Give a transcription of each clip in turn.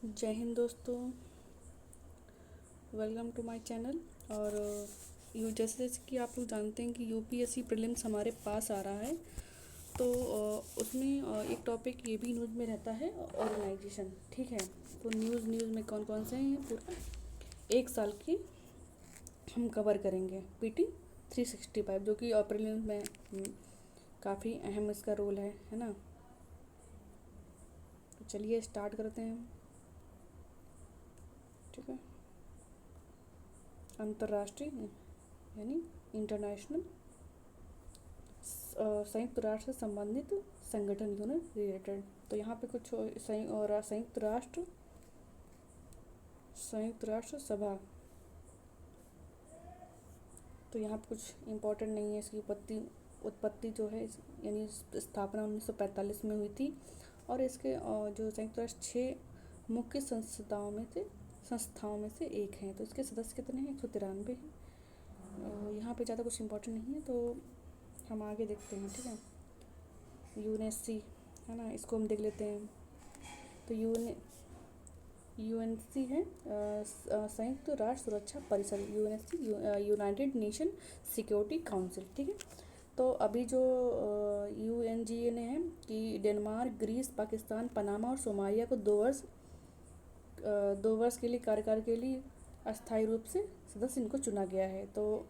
जय हिंद दोस्तों। Welcome to my channel. और जैसे कि आप लोग जानते हैं कि यूपीएससी प्रीलिम्स हमारे पास आ रहा है। तो उसमें एक टॉपिक ये भी न्यूज़ में रहता है, ऑर्गेनाइजेशन। ठीक है, तो न्यूज़ में कौन कौन से हैं पूरा एक साल की हम कवर करेंगे। पीटी 365 जो कि प्रीलिम्स में काफ़ी अहम इसका रोल है ना। तो चलिए स्टार्ट करते हैं। ठीक है, अंतर्राष्ट्रीय यानी इंटरनेशनल संयुक्त राष्ट्र से संबंधित संगठन यूनिट रिलेटेड। तो यहाँ पे कुछ संयुक्त राष्ट्र सभा। तो यहाँ पे कुछ इम्पोर्टेंट नहीं है। इसकी उत्पत्ति जो है यानी स्थापना 1945 में हुई थी। और इसके जो संयुक्त राष्ट्र 6 मुख्य संस्थाओं में से एक हैं। तो इसके सदस्य कितने हैं? 193 हैं। यहाँ पे ज़्यादा कुछ इम्पोर्टेंट नहीं है, तो हम आगे देखते हैं। ठीक है, यूएनएससी है ना, इसको हम देख लेते हैं। तो यूएनसी है संयुक्त राष्ट्र सुरक्षा परिषद। UNSC United nation security council. ठीक है, तो अभी जो यूएनजीए ने है कि डेनमार्क, ग्रीस, पाकिस्तान, पनामा और सोमालिया को 2 वर्ष के लिए कार्यकाल के लिए अस्थायी रूप से सदस्य इनको चुना गया है। तो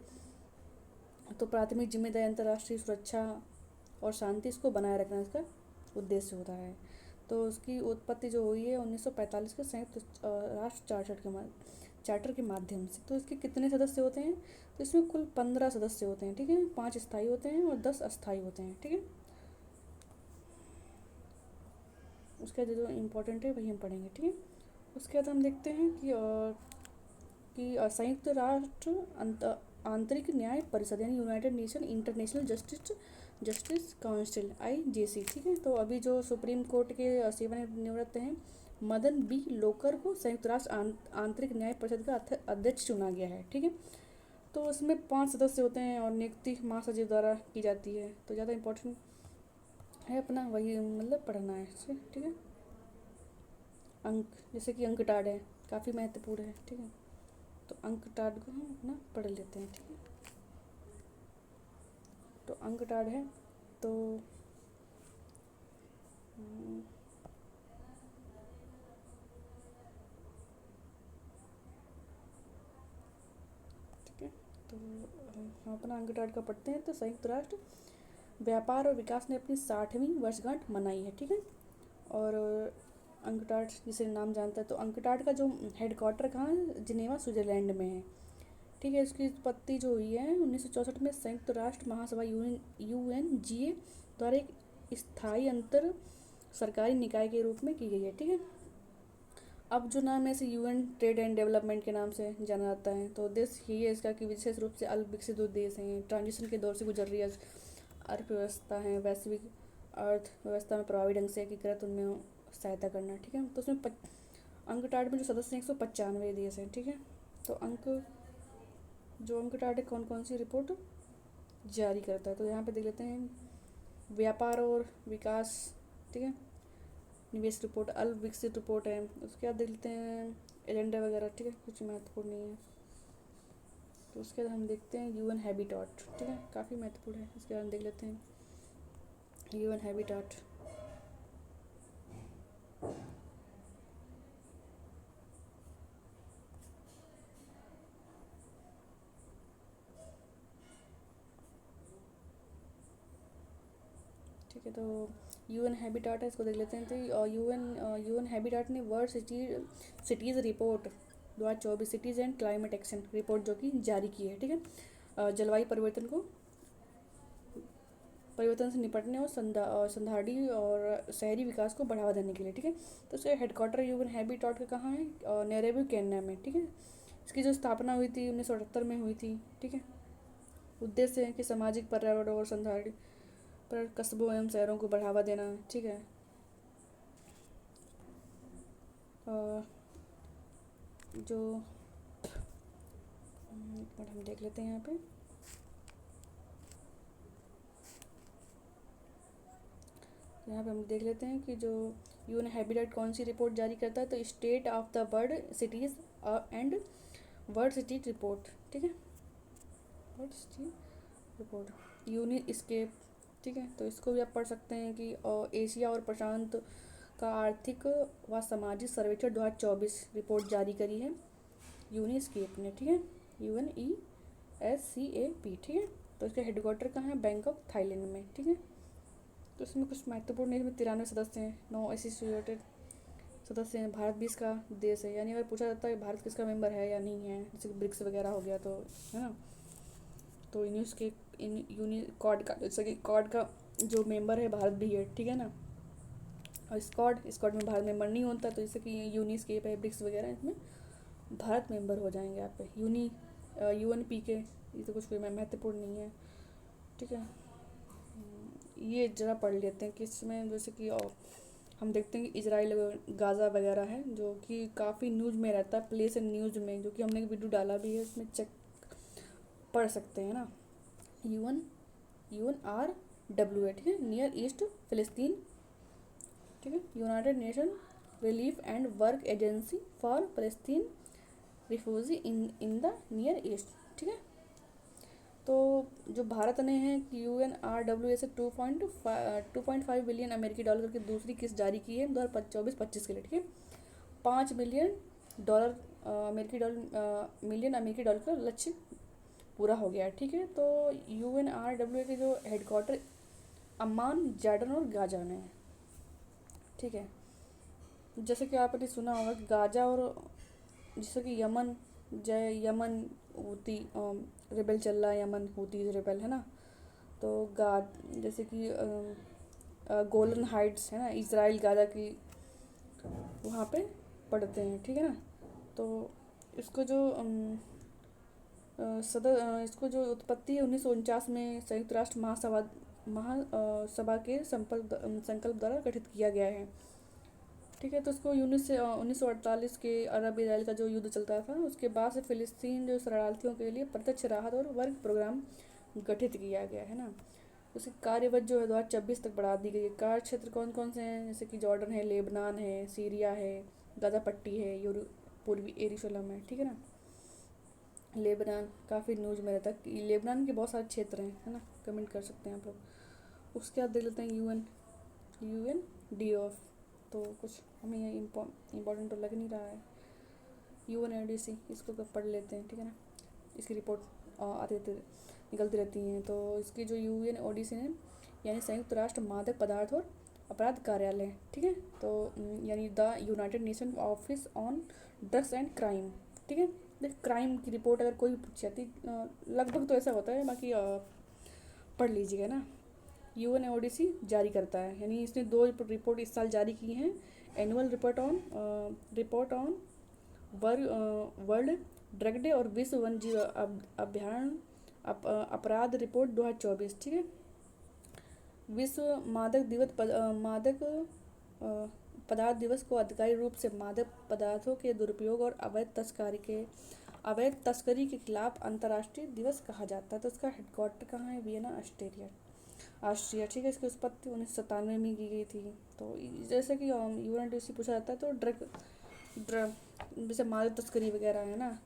प्राथमिक जिम्मेदारी अंतर्राष्ट्रीय सुरक्षा और शांति इसको बनाए रखना इसका उद्देश्य होता है। तो उसकी उत्पत्ति जो हुई है 1945 के संयुक्त राष्ट्र चार्टर के माध्यम से। तो इसके कितने सदस्य होते हैं? तो इसमें कुल 15 सदस्य होते हैं। ठीक है, 5 स्थायी होते हैं और 10 अस्थायी होते हैं। ठीक है, उसका जो इम्पोर्टेंट है वही हम पढ़ेंगे। ठीक है, उसके बाद हम देखते हैं कि संयुक्त राष्ट्र आंतरिक न्याय परिषद यानी United nation international justice council IJC। ठीक है, तो अभी जो सुप्रीम कोर्ट के सेवानिवृत्त हैं मदन बी लोकर को संयुक्त राष्ट्र आंतरिक न्याय परिषद का अध्यक्ष चुना गया है। ठीक है, तो उसमें 5 सदस्य होते हैं और नियुक्ति महासचिव द्वारा की जाती है। तो ज़्यादा इम्पोर्टेंट है अपना वही मतलब पढ़ना है इससे। ठीक है, अंक जैसे कि अंक टाड है, काफ़ी महत्वपूर्ण है। ठीक है, तो अंक टाड को हम अपना पढ़ लेते हैं। ठीक है, तो अंक टाड है तो ठीक है, तो हम अपना अंक टाड का पढ़ते हैं। तो संयुक्त राष्ट्र व्यापार और विकास ने अपनी 60वीं वर्षगांठ मनाई है। ठीक है, और अंकटाड जिसे नाम जानता है। तो अंकटाड का जो हेडक्वार्टर कहाँ है? जिनेवा स्विट्जरलैंड में है। ठीक है, इसकी उत्पत्ति जो हुई है 1964 में संयुक्त राष्ट्र महासभा UNGA द्वारा एक स्थायी अंतर सरकारी निकाय के रूप में की गई है। ठीक है, अब जो नाम है इसे UN ट्रेड एंड डेवलपमेंट के नाम से जाना जाता है। तो उद्देश्य यही है इसका कि विशेष रूप से अल्पविकसित देश हैं, ट्रांजिशन के दौर से गुजर रही अर्थव्यवस्था है, वैश्विक अर्थव्यवस्था में प्रभावी ढंग से एकीकृत उनमें सहायता करना। ठीक है, तो उसमें अंकटाड में जो सदस्य हैं 195 देश हैं। ठीक है, तो अंकटाड कौन कौन सी रिपोर्ट जारी करता है? तो यहाँ पे देख लेते हैं व्यापार और विकास। ठीक है, निवेश रिपोर्ट, अल्प विकसित रिपोर्ट है। उसके बाद देख लेते हैं एजेंडा वगैरह। ठीक है, कुछ महत्वपूर्ण नहीं है। तो उसके बाद हम देखते हैं UN हैबिटाट। ठीक है, काफ़ी महत्वपूर्ण है। इसके बाद हम देख लेते हैं UN हैबिटाट। ठीक है, तो UN हैबिटाट है, इसको देख लेते हैं। तो UN हैबिटाट ने world cities report 2024 cities and climate action report जो कि जारी की है। ठीक है, जलवायु परिवर्तन से निपटने और संधाड़ी और शहरी विकास को बढ़ावा देने के लिए। ठीक है, तो इसका हेडक्वार्टर UN हैबिटाट का कहाँ है? नैरोबी केन्या में। ठीक है, इसकी जो स्थापना हुई थी 1978 में हुई थी। ठीक है, उद्देश्य है कि सामाजिक पर्यावरण और संधाड़ी पर कस्बों एवं शहरों को बढ़ावा देना। ठीक है, जो एक मिनट हम देख लेते हैं यहाँ पे। यहाँ पे हम देख लेते हैं कि जो यूएन हैबिटेट कौन सी रिपोर्ट जारी करता है, तो state of the world cities and world city report, ठीक है, वर्ल्ड सिटी रिपोर्ट। यूनिस्केप, ठीक है, तो इसको भी आप पढ़ सकते हैं कि एशिया और प्रशांत का आर्थिक व सामाजिक सर्वेक्षण 2024 रिपोर्ट जारी करी है यूनिस्केप ने, ठीक है, UNESCAP, ठीक है। तो इसका हेडक्वार्टर कहाँ है, बैंकॉक थाईलैंड में, ठीक है। तो इसमें कुछ महत्वपूर्ण है, इसमें 93 सदस्य हैं, 9 एसोसिएटेड सदस्य हैं, भारत भी इसका देश है। यानी अगर पूछा जाता है भारत किसका मेंबर है या नहीं है, जैसे कि ब्रिक्स वगैरह हो गया, तो है ना, तो यूनिकॉड का, जैसे कि कॉड का जो मेंबर है भारत भी है, ठीक है ना। और स्कॉड में भारत मेंबर नहीं होता, तो जैसे कि यूनिस्केप है, ब्रिक्स वगैरह, इसमें भारत मेंबर हो जाएंगे आप पे। UNPK ये तो कुछ भी महत्वपूर्ण नहीं है, ठीक है। ये ज़रा पढ़ लेते हैं कि इसमें जैसे कि हम देखते हैं कि इजराइल गाज़ा वगैरह है, जो कि काफ़ी न्यूज़ में रहता है, प्लेस एंड न्यूज़ में, जो कि हमने एक वीडियो डाला भी है, उसमें चेक पढ़ सकते हैं ना। UNRWA, ठीक है, नियर ईस्ट फिलिस्तीन, ठीक है, United Nation Relief and Work Agency for फिलिस्तीन Refugee in the Near East, ठीक है। तो जो भारत ने है UNRWA से 2.5 बिलियन अमेरिकी डॉलर की दूसरी किस्त जारी की है 2024-25 के लिए, ठीक है। 5 मिलियन अमेरिकी डॉलर का लक्ष्य पूरा हो गया है, ठीक है। तो UNRWA के जो हेडक्वार्टर अम्मान, जॉर्डन और गाजा में है, ठीक है। जैसे कि आपने सुना होगा कि गाजा और जैसे कि यमन होती रिबेल चल रहा है, यमन होती रिबेल, है ना। तो जैसे कि गोलन हाइट्स है ना, इजराइल गाजा की वहाँ पे पढ़ते हैं, ठीक है ना। तो इसको जो इसको जो उत्पत्ति है 1949 में संयुक्त राष्ट्र महासभा के संकल्प द्वारा गठित किया गया है, ठीक है। तो उसको 1948 के अरब इसराइल का जो युद्ध चलता था, उसके बाद से फिलिस्तीन जो शरणार्थियों के लिए प्रत्यक्ष राहत और वर्क प्रोग्राम गठित किया गया है ना। उसकी कार्यवध जो है 2026 तक बढ़ा दी गई है। कार्य क्षेत्र कौन कौन से हैं, जैसे कि जॉर्डन है, लेबनान है, सीरिया है, गाजा पट्टी है, पूर्वी यरूशलेम है, ठीक है ना। लेबनान काफ़ी न्यूज़ में रहता है कि लेबनान के बहुत सारे क्षेत्र हैं, है ना, कमेंट कर सकते हैं आप लोग। उसके बाद देख लेते हैं UNDOF, तो कुछ हमें ये इम्पोर्टेंट तो लग नहीं रहा है। UNODC इसको पढ़ लेते हैं, ठीक है ना। इसकी रिपोर्ट आती रहती निकलती रहती हैं। तो इसकी जो UNODC है यानी संयुक्त राष्ट्र मादक पदार्थ और अपराध कार्यालय, ठीक है। तो यानी the United nation office on drugs and crime, ठीक है। क्राइम की रिपोर्ट अगर कोई पूछ जाती, लगभग तो ऐसा होता है, बाकी पढ़ लीजिएगा ना। UNODC जारी करता है, यानी इसने 2 रिपोर्ट इस साल जारी की हैं। Annual report on world drug day और विश्व वन्यजीव अभ्यारण्य अपराध रिपोर्ट 2024, ठीक है। विश्व मादक पदार्थ दिवस को आधिकारिक रूप से मादक पदार्थों के दुरुपयोग और अवैध तस्करी के खिलाफ अंतर्राष्ट्रीय दिवस कहा जाता है। तो इसका हेडक्वार्टर कहाँ है, वियना, ऑस्ट्रिया, ठीक है। इसकी उत्पत्ति 1997 में की गई थी। तो जैसे कि UNODC पूछा जाता है, तो ड्रग जैसे मादक तस्करी वगैरह है ना,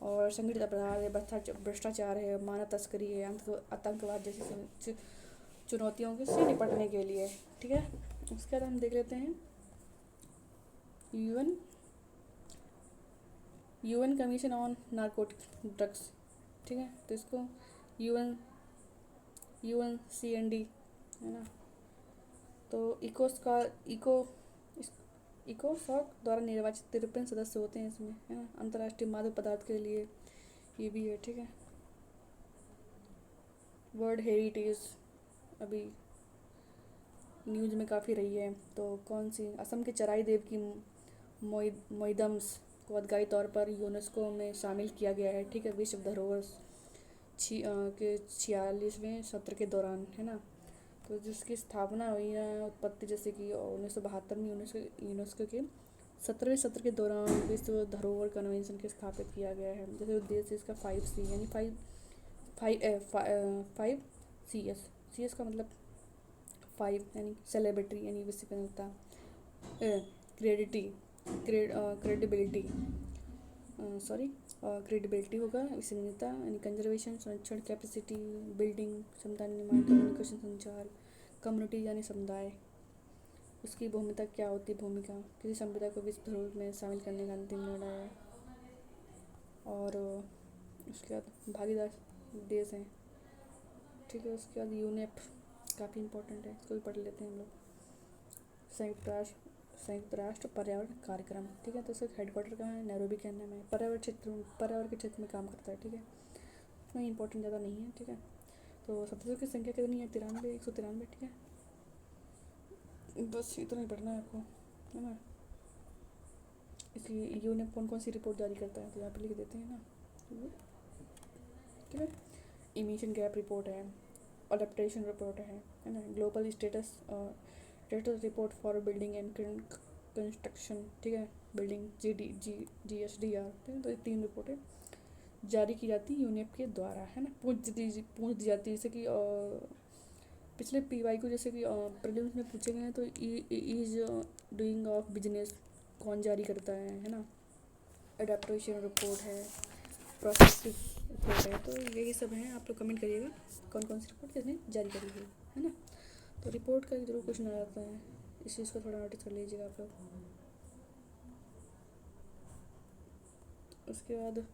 और संगठित अपराध है, भ्रष्टाचार है, मानव तस्करी है, आतंकवाद जैसी चुनौतियों से निपटने के लिए, ठीक है। उसके बाद हम देख लेते हैं UN commission on narcotic drugs, ठीक है। तो इसको UNCND है ना। तो इकोसॉक द्वारा निर्वाचित 53 सदस्य होते हैं इसमें, है ना। अंतर्राष्ट्रीय मादक पदार्थ के लिए ये भी है, ठीक है। वर्ल्ड हेरिटेज अभी न्यूज़ में काफ़ी रही है, तो कौन सी, असम के चराई देव की मोइदम्स को आधिकारिक तौर पर यूनेस्को में शामिल किया गया है, ठीक है, विश्व धरोहर के 46वें सत्र के दौरान, है ना। तो जिसकी स्थापना हुई है, उत्पत्ति जैसे कि 1972 में यूनेस्को के 17वें सत्र के दौरान विश्व धरोहर कन्वेंशन के स्थापित किया गया है। जैसे उद्देश्य इसका 5C यानी 5CS का मतलब 5 यानी सेलिब्रिटी यानी विश्वसनीयता, क्रेडिटी क्रेडिबिलिटी सॉरी क्रेडिबिलिटी होगा, विश्वसनीयता यानी कंजर्वेशन संरक्षण, कैपेसिटी बिल्डिंग क्षमता निर्माण, कम्युनिकेशन संचार, कम्युनिटी यानी समुदाय, उसकी भूमिका क्या होती है, भूमिका किसी संप्रदाय को विश्व धरोहर में शामिल करने का अंतिम निर्णय है। और उसके बाद भागीदार देश हैं, ठीक है। उसके बाद यूनेप काफ़ी इंपॉर्टेंट है, इसको भी पढ़ लेते हैं हम लोग। संयुक्त राष्ट्र पर्यावरण कार्यक्रम, ठीक है। तो उसका हेडक्वार्टर कहाँ है, नैरोबी केन्या में। पर्यावरण के क्षेत्र में काम करता है, ठीक है। इसमें इंपॉर्टेंट ज़्यादा नहीं है, ठीक है। तो सदस्यों की संख्या कितनी है, 193, ठीक है। बस इतना ही पढ़ना है आपको, है ना। इसलिए यूनेप कौन कौन सी रिपोर्ट जारी करता है तो यहाँ पे लिख देते हैं ना, ठीक है। इमिशन गैप रिपोर्ट है, अडेप्टेशन रिपोर्ट है ना। Global status report for building and construction, ठीक है। बिल्डिंग GSDR, ठीक है। तो ये 3 रिपोर्टें जारी की जाती है यूनेप के द्वारा, है ना। पूछ दी जाती है, जैसे कि पिछले PY को जैसे कि प्रीलिम्स में पूछे गए हैं, तो इज डूइंग ऑफ बिजनेस कौन जारी करता है ना। अडेप्टेशन रिपोर्ट है, प्रोसेस रिपोर्ट है। तो यही सब हैं, आप लोग कमेंट करिएगा कौन कौन सी रिपोर्ट किसने जारी करी है ना। तो रिपोर्ट का जरूर क्वेश्चन आ जाता है, इस चीज़ को थोड़ा नोटिस कर लीजिएगा आप लोग। उसके बाद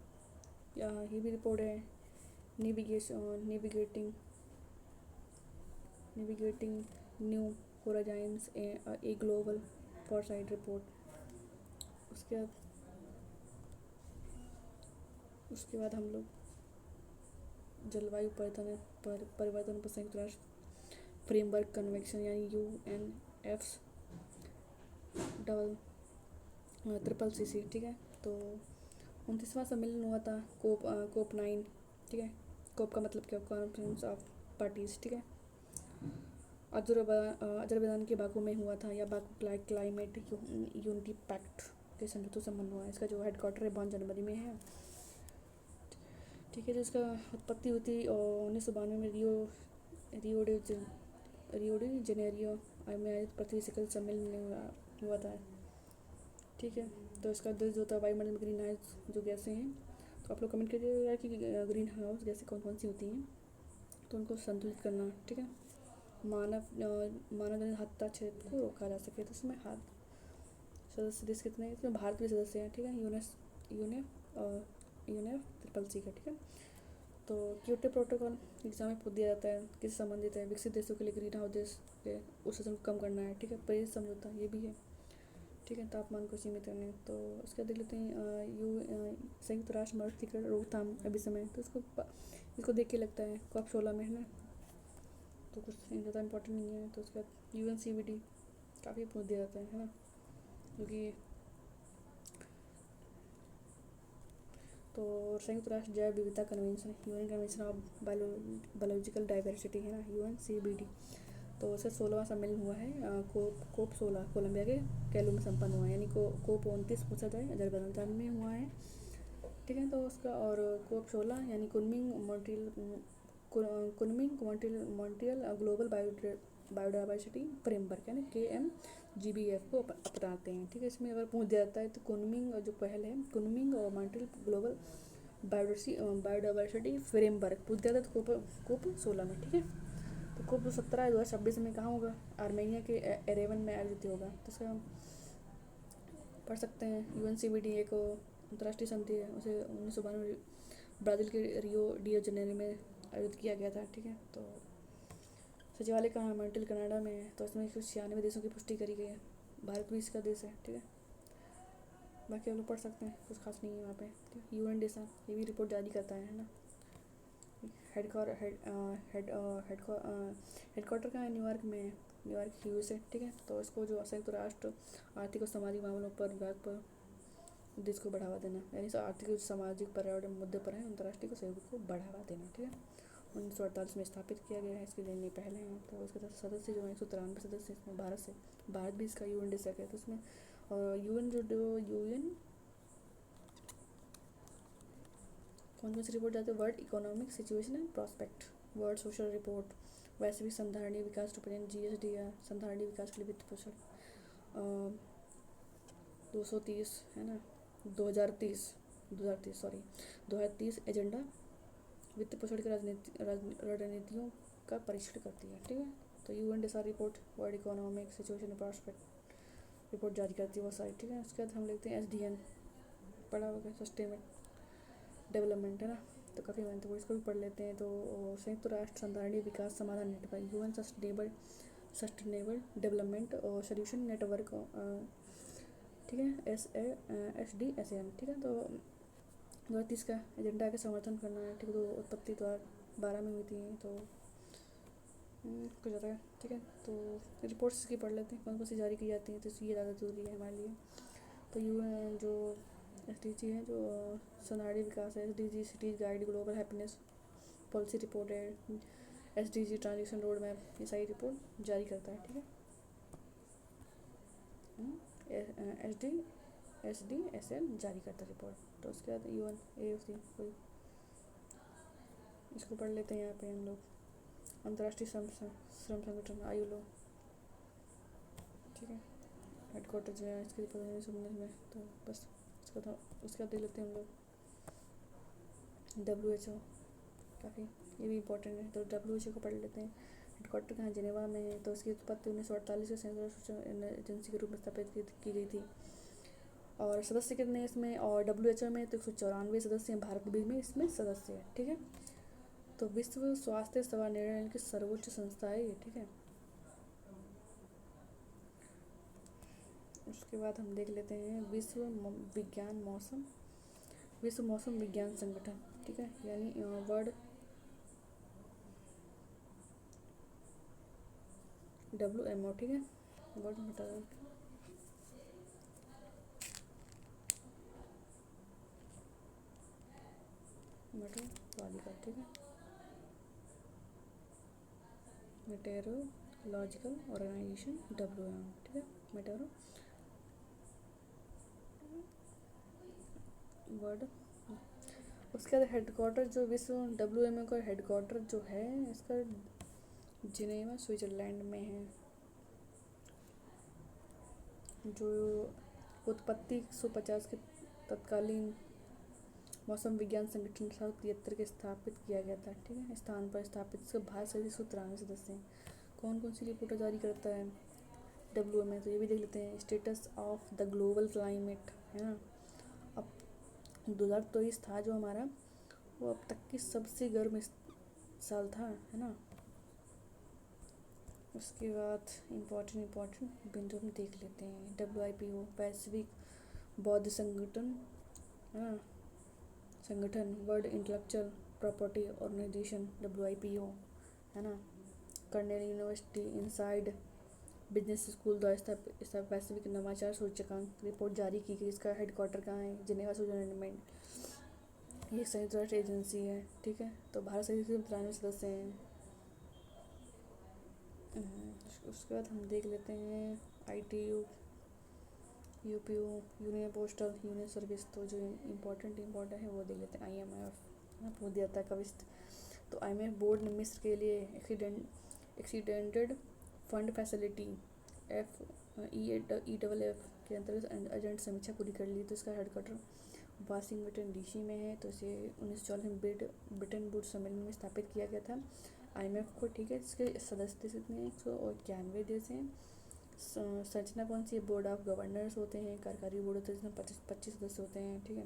यहाँ ये भी रिपोर्ट है, navigating new Horizons a global Forsyte report. उसके बाद हम लोग जलवायु परिवर्तन पर संयुक्त राष्ट्र फ्रेमवर्क कन्वेंशन यानी UNFCCC, ठीक है। तो 29वां सम्मेलन हुआ था कोप 9, ठीक है। कोप का मतलब क्या, कॉन्फ्रेंस ऑफ पार्टीज, ठीक है। अजरबैजान के बाकू में हुआ था, या बाकू क्लाइमेट यूनिटी पैक्ट के समझौते संबंध हुआ है। इसका जो हेडक्वार्टर है बॉन जनवरी में है, ठीक है। जो इसका उत्पत्ति हुई थी 1992 में रियो डी जेनेरियो में आयोजित पृथ्वी शिखर सम्मेलन में हुआ था, ठीक है। तो इसका उद्देश्य जो था वायुमंडल में ग्रीन हाउस जो गैसें हैं, तो आप लोग कमेंट करिएगा कि ग्रीन हाउस गैसें कौन कौन सी होती हैं, तो उनको संतुलित करना, ठीक है। मानव हस्तक्षेप को रोका जा सके। तो इसमें सदस्य देश कितने हैं, इसमें भारत भी सदस्य हैं, ठीक है। UNFCCC का, ठीक है। तो क्योटो प्रोटोकॉल एग्जाम में पूछ दिया जाता है, किससे संबंधित है, विकसित देशों के लिए ग्रीन हाउस देश के उत्सर्जन को कम करना है, ठीक है। पेरिस समझौता ये भी है, ठीक है। तापमान को सीमित करने। तो उसके बाद देख लेते हैं संयुक्त राष्ट्र मरुस्थलीकरण रोकथाम अभी समय। तो इसको देख के लगता है COP16 में, है ना। तो कुछ ज़्यादा इंपॉर्टेंट नहीं है। तो उसके बाद UNCVD काफ़ी पूछ दिया जाता है ना, क्योंकि तो संयुक्त राष्ट्र जैव विविधता convention, UN convention of biological diversity, है ना, UNCBD। तो उसका 16वां सम्मेलन हुआ है कोप 16 कोलंबिया के कैलो में संपन्न हुआ है, यानी कोप 29 पूछा जाए अजरबैजान में हुआ है, ठीक है। तो उसका और कोप 16 यानी Kunming Montreal global biodiversity framework, यानी KMGBF को अपनाते हैं, ठीक है। इसमें अगर पूछ दिया जाता है तो कुनमिंग जो पहल है, कुनमिंग और मॉन्ट्रियल ग्लोबल बायोडाइवर्सिटी फ्रेमवर्क पूछ दिया था तो कोप 16 में, ठीक है। तो कोप 17 2026 में कहाँ होगा, आर्मेनिया के एरेवन में आयोजित होगा। तो इसका हम पढ़ सकते हैं। UNCBD एक अंतर्राष्ट्रीय संधि है, उसे 1992 में ब्राज़ील के रियो डी जेनेरो में आयोजित किया गया था, ठीक है। तो सचिवालय कहाँ है, मॉन्ट्रियल कनाडा में है। तो इसमें कुछ 96 देशों की पुष्टि करी गई है, भारत भी इसका देश है, ठीक है। बाकी आप लोग पढ़ सकते हैं, कुछ खास नहीं है वहाँ पे, ठीक है। UN डेसा ये भी रिपोर्ट जारी करता है ना। हेडक्वार्टर कहाँ है, न्यूयॉर्क में है, न्यूयॉर्क USA, ठीक है। तो इसको जो संयुक्त राष्ट्र आर्थिक और सामाजिक मामलों पर विभाग पर देश को बढ़ावा देना, यानी आर्थिक और सामाजिक पर्यावरण मुद्दे पर है अंतर्राष्ट्रीय सहयोग को बढ़ावा देना, ठीक है। 1948 में स्थापित किया गया है, इसके लिए पहले हैं। तो उसके सदस्य जो है 193 सदस्य, इसमें भारत भी इसका UN डेस्क है। तो उसमें UN कौन कौन सी रिपोर्ट जाती है, world economic situation and prospect, world social report, वैश्विक संधारणीय विकास रूपरेखा GSD है, संधारणीय विकास के लिए वित्त पोषण 230 है ना, 2030 एजेंडा वित्त पोषण की रणनीतियों का परीक्षण करती है, ठीक है। तो UNDSR report world economic situation prospect report जारी करती है वो सारी, ठीक है। उसके बाद हम लिखते हैं SDN, पढ़ा होगा सस्टेनेबल डेवलपमेंट, है ना, तो काफ़ी महत्वपूर्ण, इसको भी पढ़ लेते हैं। तो संयुक्त राष्ट्र संधारणीय विकास समाधान नेटवर्क UN सस्टेनेबल डेवलपमेंट और सोल्यूशन नेटवर्क, ठीक है, SDSN, ठीक है। तो 2030 का एजेंडा का समर्थन करना है, ठीक है। तो उत्पत्ति 2012 में हुई थी, तो कुछ ज़्यादा है, ठीक है। तो रिपोर्ट्स की पढ़ लेते हैं कौन कौन सी जारी की जाती हैं, तो ये ज़्यादा जरूरी है हमारे लिए। तो UN जो SDG है, जो संधारणीय विकास है, SDG cities guide global happiness policy report है, SDG ट्रांजिशन रोड मैप, ये सारी रिपोर्ट जारी करता है, ठीक है। SDSN जारी करता है रिपोर्ट। तो उसके बाद UNAFC कोई, इसको पढ़ लेते हैं यहाँ पे हम लोग, अंतर्राष्ट्रीय श्रम संगठन ILO, ठीक है, हेडक्वार्टर जो है इसके सुनने में, तो बस उसका देख लेते हैं हम लोग। WHO काफ़ी ये भी इम्पोर्टेंट है, तो WHO को पढ़ लेते हैं। हेडक्वार्टर कहाँ, जिनेवा में है। तो उसकी उत्पत्ति 1948 से संयुक्त राष्ट्र एजेंसी के रूप में स्थापित की गई थी। और सदस्य कितने हैं इसमें, और WHO में तो 194 सदस्य हैं, भारत भी में इसमें सदस्य है, ठीक है। तो विश्व स्वास्थ्य सेवा निर्णय की सर्वोच्च संस्था है ये, ठीक है। उसके बाद हम देख लेते हैं विश्व मौसम विज्ञान संगठन, ठीक है, यानी वर्ल्ड WMO, ठीक है, वर्ल्ड मेट्रोलॉजिकल, ठीक है, मेटेरोलॉजिकल ऑर्गेनाइजेशन WMO, ठीक है, मेटेरो वर्ड। उसके बाद हेडक्वार्टर जो विश्व WMO का हेडक्वार्टर जो है इसका जिनेवा स्विट्जरलैंड में है। जो उत्पत्ति 150 के तत्कालीन मौसम विज्ञान संगठन 1973 के स्थापित किया गया था, ठीक है, स्थान पर स्थापित। इसके भारत से 193 सदस्य हैं। कौन कौन सी रिपोर्ट जारी करता है WMO, तो ये भी देख लेते हैं। Status of the global climate, है ना, अब 2023 था जो हमारा, वो अब तक की सबसे गर्म साल था, है ना। उसके बाद इम्पोर्टेंट बिंदु हम देख लेते हैं। WIPO वैश्विक बौद्ध संगठन, World Intellectual Property Organization WIPO, है ना। Cornell University INSEAD business school द्वारा वैश्विक नवाचार सूचकांक रिपोर्ट जारी की गई। इसका हेडक्वार्टर कहाँ है, जिनेवा स्विट्जरलैंड। ये संयुक्त राष्ट्र एजेंसी है, ठीक है। तो भारत से 93 सदस्य हैं। उसके बाद हम देख लेते हैं ITU UPO union postal union service. तो जो इम्पोर्टेंट है वो देख लेते हैं। IMF वो दिया था कविस्ट। तो IMF बोर्ड ने मिस्र के लिए एक्सीडेंटेड फंड फैसिलिटी EFF के अंतर्गत एजेंट समीक्षा पूरी कर ली। तो इसका हेडक्वार्टर वाशिंगटन DC में है। तो इसे 1940 में ब्रिटेन वुड्स सम्मेलन में स्थापित किया गया था IMF को, ठीक है। इसके सदस्य देश इतने 191 देश हैं। संरचना कौन सी, बोर्ड ऑफ गवर्नर्स होते हैं, कार्यकारी बोर्ड होते हैं जिसमें 25 सदस्य होते हैं, ठीक है,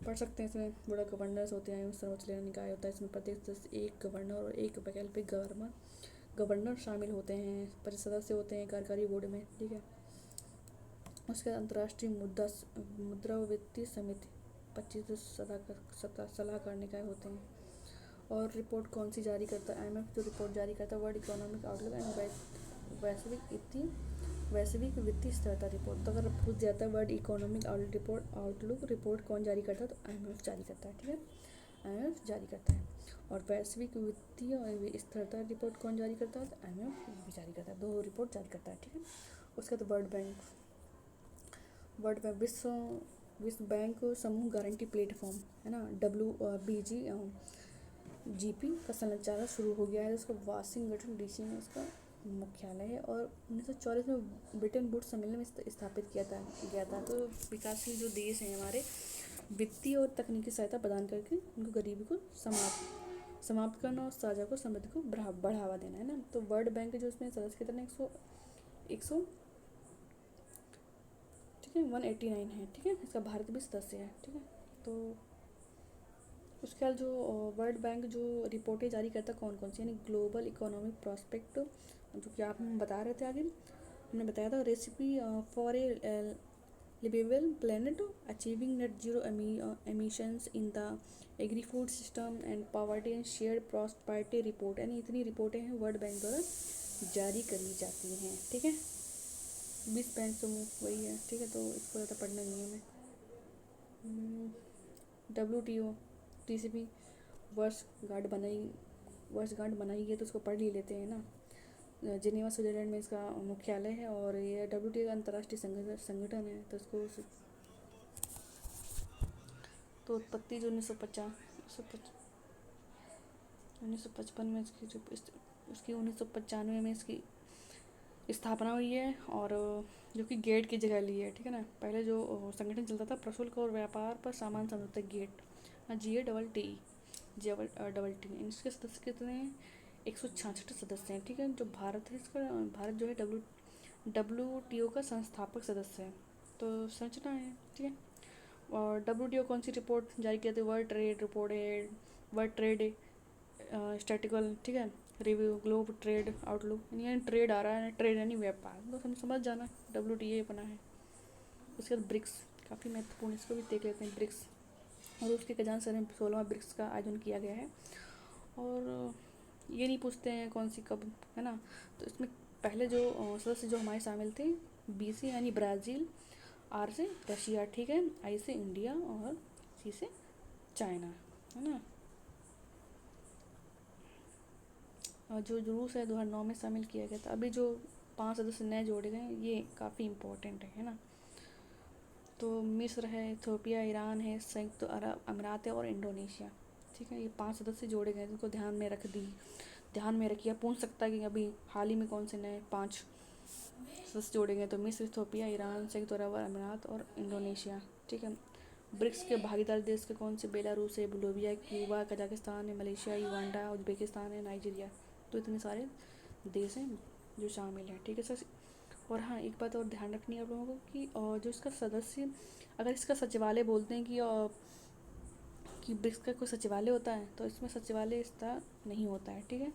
पढ़ सकते हैं। इसमें बोर्ड ऑफ गवर्नर्स होते हैं, सर्वोच्च निकाय होता है। इसमें प्रत्येक सदस्य एक गवर्नर और एक वैकल्पिक गवर्नर शामिल होते हैं। 25 सदस्य होते हैं कार्यकारी बोर्ड में, ठीक है। उसके बाद अंतर्राष्ट्रीय मुद्रा व वित्तीय समिति 25 सलाहकार निकाय होते हैं। और रिपोर्ट कौन सी जारी करता है, IMF जो रिपोर्ट जारी करता है वर्ल्ड इकोनॉमिक आउटलुक एंड वैश्विक वित्तीय स्थिरता रिपोर्ट। तो अगर पूछ जाता है वर्ल्ड इकोनॉमिक आउटलुक रिपोर्ट कौन जारी करता है, तो IMF जारी करता है, ठीक है, IMF जारी करता है। और वैश्विक वित्तीय स्थिरता रिपोर्ट कौन जारी करता है, तो IMF भी जारी करता है। 2 रिपोर्ट जारी करता है, ठीक है। उसके बाद वर्ल्ड बैंक विश्व बैंक समूह गारंटी प्लेटफॉर्म, है ना, WBG जीपी का संचालन शुरू हो गया है। इसका वाशिंगटन डीसी में इसका मुख्यालय है और 1940 में ब्रिटेन वुड्स सम्मेलन में स्थापित किया गया था। तो विकासशील जो देश हैं हमारे वित्तीय और तकनीकी सहायता प्रदान करके उनको गरीबी को समाप्त करना और साझा को समृद्धि को बढ़ावा देना है ना। तो वर्ल्ड बैंक जो इसमें सदस्य कितने 100 ठीक है 189 है। ठीक है, इसका भारत भी सदस्य है। ठीक है, तो उसके बाद जो वर्ल्ड बैंक जो रिपोर्टें जारी करता कौन कौन सी, यानी ग्लोबल इकोनॉमिक प्रॉस्पेक्ट जो कि आप हम बता रहे थे आगे, हमने बताया था recipe for a liveable planet, achieving net zero emissions in the agri food system and poverty and shared prosperity report, यानी इतनी रिपोर्टें हैं वर्ल्ड बैंक द्वारा जारी करी जाती हैं। ठीक है, 20 बैंक समूह वही है। ठीक है, तो इसको ज़्यादा पढ़ना नहीं है हमें। WTO TCP वर्षगांठ बनाई है तो उसको पढ़ ही लेते हैं ना। जिनेवा स्विट्जरलैंड में इसका मुख्यालय है और ये WTO अंतर्राष्ट्रीय संगठन है। तो इसको तो उत्पत्ति जो 1955 में इसकी जो उसकी 1995 में इसकी स्थापना हुई है और जो कि गेट की जगह ली है। ठीक है ना, पहले जो संगठन चलता था प्रशुल्क और व्यापार पर सामान समझौता गेट GATT इसके सदस्य कितने हैं 166 सदस्य हैं। ठीक है, जो भारत है इसका भारत जो है WTO का संस्थापक सदस्य है। तो संरचना है। ठीक है, और WTO कौन सी रिपोर्ट जारी की थी, वर्ल्ड ट्रेड रिपोर्ट है, वर्ल्ड ट्रेड स्टैटिकल, ठीक है, रिव्यू, ग्लोब ट्रेड आउटलुक, यानी ट्रेड आ रहा है, ट्रेड यानी व्यापार, तो हम समझ जाना WTO बना है। उसके बाद ब्रिक्स काफ़ी महत्वपूर्ण, इसको भी देख लेते हैं। ब्रिक्स और उसके कजान में 16वां ब्रिक्स का आयोजन किया गया है। और ये नहीं पूछते हैं कौन सी कब, है ना। तो इसमें पहले जो सदस्य जो हमारे शामिल थे B से यानी ब्राज़ील, R से रशिया, ठीक है, I से इंडिया और C से चाइना, है ना। और जो रूस है 2009 में शामिल किया गया था। अभी जो 5 सदस्य नए जोड़े गए ये काफ़ी इम्पोर्टेंट है ना। तो मिस्र है, इथियोपिया, ईरान है, संयुक्त अरब अमीरात है और इंडोनेशिया। ठीक है, ये 5 सदस्य जोड़े गए जिनको ध्यान में रखिए। पूछ सकता है कि अभी हाल ही में कौन से नए 5 सदस्य जोड़े गए, तो मिस्र, इथियोपिया, ईरान, संयुक्त अरब अमीरात और इंडोनेशिया। ठीक है, ब्रिक्स के भागीदार देश के कौन से, बेलारूस है, बोलिविया, क्यूबा, कजाकिस्तान है, मलेशिया, युगांडा, उज्बेकिस्तान है, नाइजीरिया। तो इतने सारे देश हैं जो शामिल हैं। ठीक है सर। और हाँ, एक बात और ध्यान रखनी है आप लोगों को कि जो इसका सदस्य, अगर इसका सचिवालय बोलते हैं कि ब्रिक्स का कोई सचिवालय होता है, तो इसमें सचिवालय इसका नहीं होता है। ठीक है,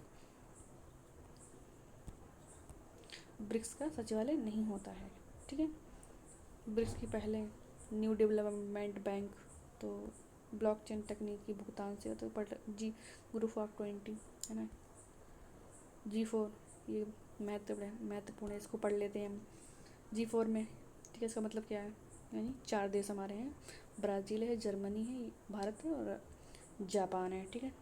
ब्रिक्स का सचिवालय नहीं होता है। ठीक है, ब्रिक्स की पहले न्यू डेवलपमेंट बैंक, तो ब्लॉकचेन तकनीक की भुगतान से, तो ग्रुप ऑफ 20, है ना। G4 ये महत्वपूर्ण है, इसको पढ़ लेते हैं हम। G4 में, ठीक है, इसका मतलब क्या है, यानी 4 देश हमारे हैं, ब्राज़ील है, जर्मनी है, भारत है और जापान है। ठीक है,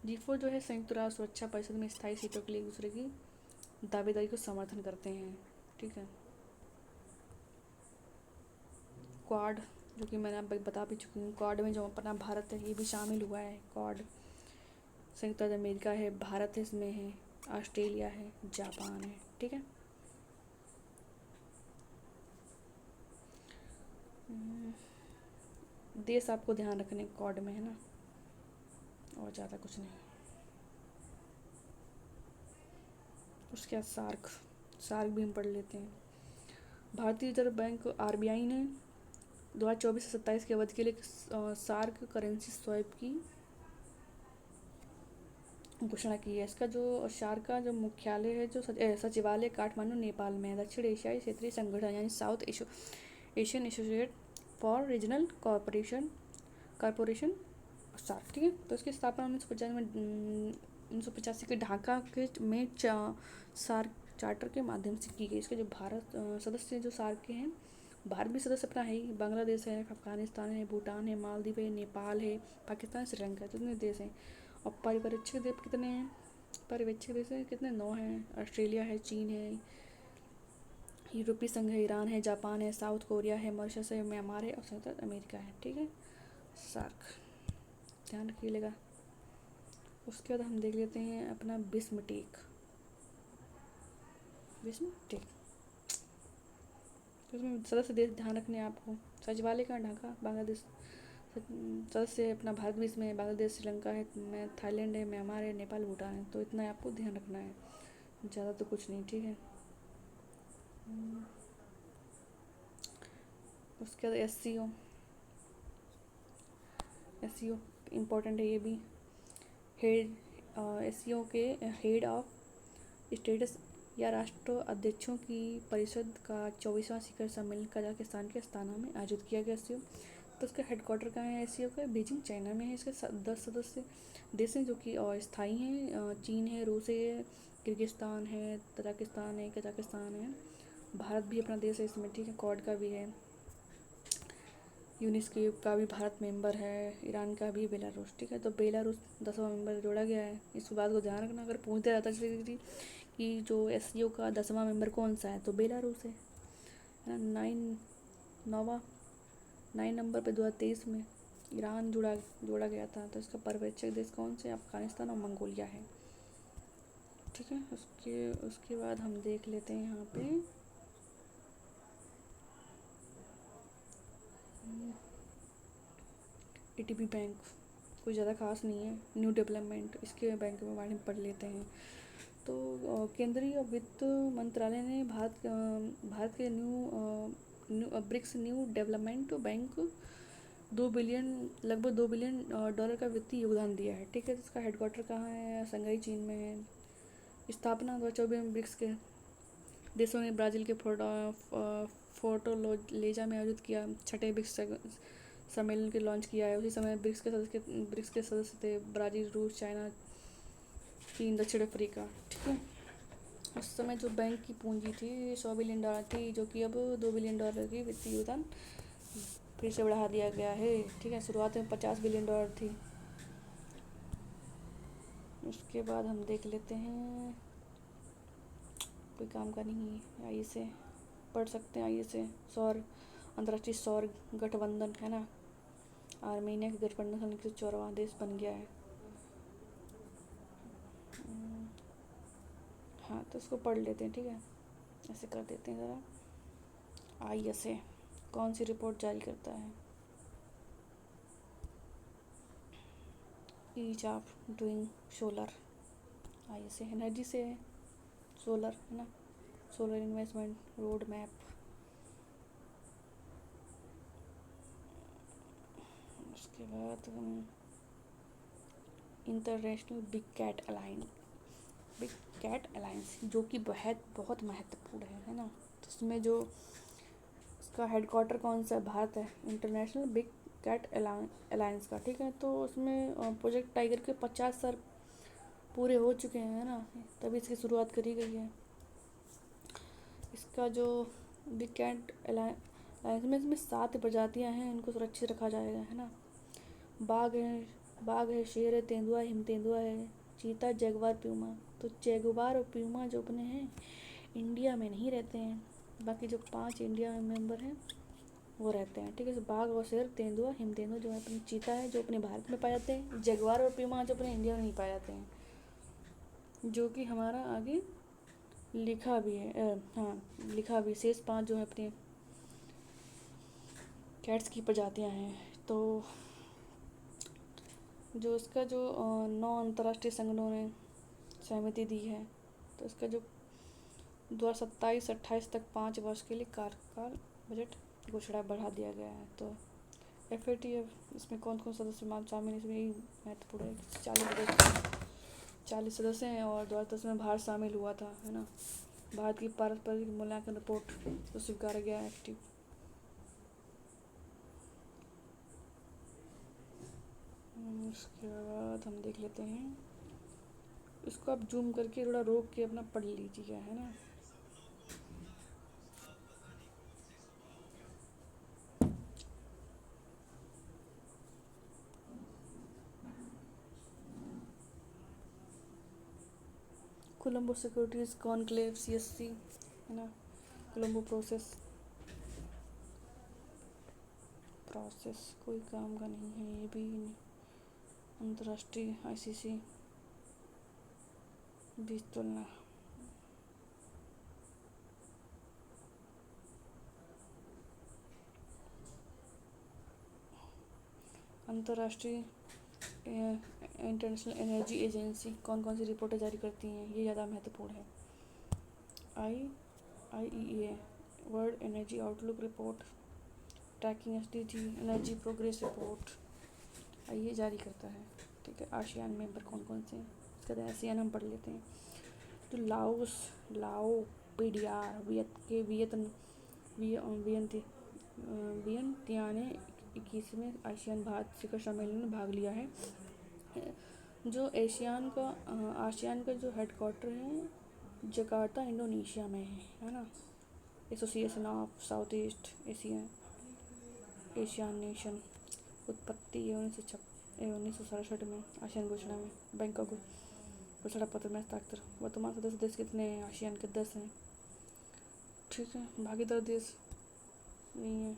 G4 जो है संयुक्त राष्ट्र सुरक्षा परिषद में स्थायी सीटों के लिए एक दूसरे की दावेदारी को समर्थन करते हैं। ठीक है, क्वाड जो कि मैंने अब बता भी चुकी हूँ, क्वाड में जो अपना भारत है ये भी शामिल हुआ है। क्वाड संयुक्त राज्य अमेरिका है, भारत है इसमें है, ऑस्ट्रेलिया है, जापान है। ठीक है, देश आपको ध्यान रखने क्वाड में, है ना, और ज़्यादा कुछ नहीं। उसके बाद सार्क भी हम पढ़ लेते हैं। भारतीय रिजर्व बैंक RBI ने 2024 से 27 के अवधि के लिए सार्क करेंसी स्वैप की घोषणा की है। इसका जो सार्क का जो मुख्यालय है, जो सचिवालय काठमांडू नेपाल में है। दक्षिण एशियाई क्षेत्रीय संगठन यानी South Asian associate for regional corporation SAARC. ठीक है, तो इसकी स्थापना 1985 के ढाका के में सार्क चार्टर के माध्यम से की गई। इसके जो भारत सदस्य जो सार्क के हैं, भारत भी सदस्य अपना है ही, बांग्लादेश है, अफगानिस्तान है, भूटान है, मालदीव है, नेपाल है, पाकिस्तान, श्रीलंका, जितने देश हैं। और पर्यवेक्षक देश कितने हैं, पर्यवेक्षक देश कितने 9 हैं। ऑस्ट्रेलिया है, चीन है, यूरोपीय संघ है, ईरान है, जापान है, साउथ कोरिया है, मॉरिशस है, म्यांमार है और संयुक्त अमेरिका है। ठीक है, सार्क ध्यान रखिएगा। उसके बाद हम देख लेते हैं अपना बिस्मटेक। बिस्मटेक उसमें सदस्य देश ध्यान रखने आपको, सचिवालय का ढाका बांग्लादेश, सदस्य अपना भारत भी इसमें, बांग्लादेश, श्रीलंका है, में थाईलैंड है, म्यांमार है, नेपाल, भूटान है। तो इतना आपको ध्यान रखना है, ज़्यादा तो कुछ नहीं, ठीक है। उसके बाद एस सी ओ इम्पोर्टेंट है ये भी। हेड एस के हेड ऑफ स्टेटस या राष्ट्र अध्यक्षों की परिषद का 24वां शिखर सम्मेलन कजाकिस्तान के अस्ताना में आयोजित किया गया। एस तो उसका हेडक्वार्टर कहाँ है एस का? बीजिंग, चाइना में है। इसके 10 सदस्य देश हैं जो कि स्थायी हैं। चीन है, रूस है, किर्गिस्तान है, तजाकिस्तान है, कजाकिस्तान है, भारत भी अपना देश है इसमें, ठीक है। क्वाड का भी है, यूनेस्को का भी भारत मेंबर है, ईरान का भी, बेलारूस, ठीक है। तो बेलारूस 10वां मेंबर जोड़ा गया है। इस बात को ध्यान रखना, अगर पूछते रहता है कि जो एस का 10वां मेंबर कौन सा है, तो बेलारूस है ना। 9 नंबर पे 2023 में ईरान जोड़ा गया था। तो इसका पर्यवेक्षक देश कौन से? अफगानिस्तान और मंगोलिया है, ठीक है। उसके बाद हम देख लेते हैं यहाँ पे एटीपी बैंक, कोई ज़्यादा खास नहीं है। न्यू डेवलपमेंट, इसके बैंक के बारे में पढ़ लेते हैं। तो केंद्रीय वित्त मंत्रालय ने भारत के ब्रिक्स न्यू डेवलपमेंट बैंक लगभग 2 बिलियन डॉलर का वित्तीय योगदान दिया है, ठीक है। इसका हेडक्वार्टर कहाँ है? शंघाई, चीन में है। स्थापना 2024 में ब्रिक्स के देशों ने ब्राज़ील के फोर्टोलेजा में आयोजित किया। छठे ब्रिक्स सम्मेलन के लॉन्च किया है। उसी समय ब्रिक्स के सदस्य थे ब्राज़ील, रूस, चाइना, चीन, दक्षिण अफ्रीका, ठीक है। उस समय जो बैंक की पूंजी थी 100 बिलियन डॉलर थी, जो कि अब 2 बिलियन डॉलर की वित्तीय योगदान फिर से बढ़ा दिया गया है, ठीक है। शुरुआत में 50 बिलियन डॉलर थी। उसके बाद हम देख लेते हैं, कोई काम का नहीं है, आइए से पढ़ सकते हैं। आइए से अंतर्राष्ट्रीय सौर गठबंधन है ना, आर्मेनिया के गठबंधन सन 154वां देश बन गया है। हाँ, तो उसको पढ़ लेते हैं, ठीक है। ऐसे कर देते हैं ज़रा। ISA कौन सी रिपोर्ट जारी करता है? Ease of doing solar. ISA energy से है, सोलर है ना, सोलर इन्वेस्टमेंट रोड मैप। उसके बाद इंटरनेशनल बिग कैट अलायंस, जो कि बहुत महत्वपूर्ण है ना। तो उसमें जो उसका हेडक्वार्टर कौन सा? भारत है। इंटरनेशनल बिग कैट अलायंस का, ठीक है। तो उसमें प्रोजेक्ट टाइगर के 50 साल पूरे हो चुके हैं ना, तभी इसकी शुरुआत करी गई है। इसका जो बिग कैट अलायंस में इसमें 7 प्रजातियां हैं, इनको सुरक्षित रखा जाएगा, है ना। बाघ है, शेर है, तेंदुआ, हिम तेंदुआ है, चीता, जगुआर, प्यूमा। तो जगुआर और प्यूमा जो अपने हैं इंडिया में नहीं रहते हैं, बाकी जो 5 इंडिया में मेंबर हैं वो रहते हैं, ठीक है। तो बाघ और शेर, तेंदुआ, हिम तेंदुआ जो है अपने, चीता है जो अपने भारत में पाए जाते हैं, जगुआर और प्यूमा जो अपने इंडिया में नहीं पाए जाते हैं, जो कि हमारा आगे लिखा भी है। हाँ, लिखा भी, शेष 5 जो है अपने कैट्स की प्रजातियां हैं। तो जो इसका जो 9 अंतर्राष्ट्रीय संगठनों ने सहमति दी है, तो इसका जो 2027-28 तक 5 वर्ष के लिए कार्यकाल बजट घोषणा बढ़ा दिया गया है। तो FATF इसमें कौन कौन सदस्य शामिल, इसमें यही महत्वपूर्ण है। 40 सदस्य हैं और 2010 में भारत शामिल हुआ था, है ना। भारत की पारस्परिक मूल्यांकन रिपोर्ट को स्वीकारा गया है, एक्टिव। उसके बाद हम देख लेते हैं, इसको आप जूम करके थोड़ा रोक के अपना पढ़ लीजिएगा, है ना। कोलंबो सिक्योरिटीज कॉन्क्लेव, CSC, है ना। कोलंबो प्रोसेस कोई काम का नहीं है ये भी। अंतर्राष्ट्रीय ICC बीज तुलना। अंतर्राष्ट्रीय इंटरनेशनल एनर्जी एजेंसी कौन कौन सी रिपोर्टें जारी करती हैं, ये ज़्यादा महत्वपूर्ण है। IEA world energy outlook report, tracking SDG energy progress report, ये जारी करता है। ठीक है, आसियान मेंबर कौन कौन से हैं, इसका आसियान हम पढ़ लेते हैं। तो लाओस, लाओ, पीडीआर, वियंतियाने 21वें आसियान भारत शिखर सम्मेलन में भाग लिया है। जो आसियान का जो हेडक्वार्टर है जकार्ता इंडोनेशिया में है ना। Association of South East Asian nation, उत्पत्ति 1967 में आसियान घोषणा में बैंकॉक घोषणा पत्र में हस्ताक्षर। वर्तमान सदस्य देश कितने हैं, आसियान के 10 हैं। ठीक है, भागीदार देश नहीं है।